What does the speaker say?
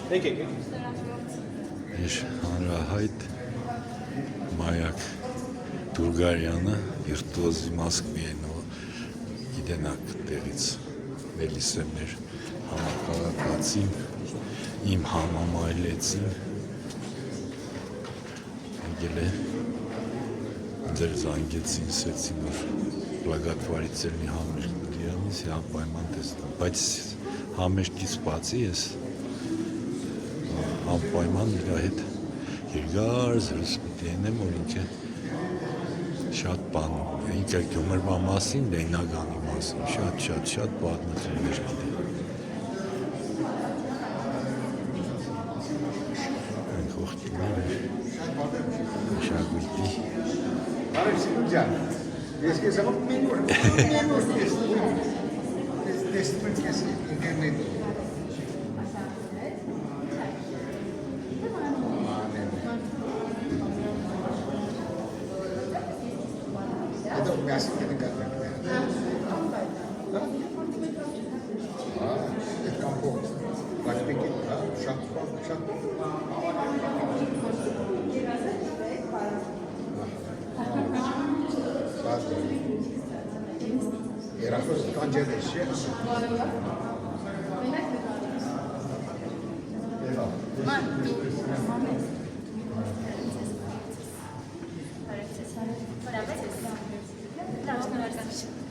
Մեր հանրահայտ Մայակ Դուրգարյանը վիրտուոզի Մոսկվայինով գիտենակ տեղից Վելիս է մեր համակարգացին, իմ համամայլեցին եկել է ձեր զանգեցին սեցին, որ լագատվարից էլ մի համերգ դիրանից անպայման տեսնում, բայց համերգից բացի ես անպայման իր հետ երկար զրույց դենեմ, որ ինքը շատ բան, ինքը Գյումրվա մասին, Լեննագանի մասին, շատ պատմություններ գիտի։ Այն խողտիներ մշակույթի։ Բարև Սիրուջան, ես քեզ համար մենուր տեսնում եմ քեզ ինտերնետում։ Это мясо не готовят. Это компот. Возьмите, шаг. Երախոս կանջեր է շե։ Bravo,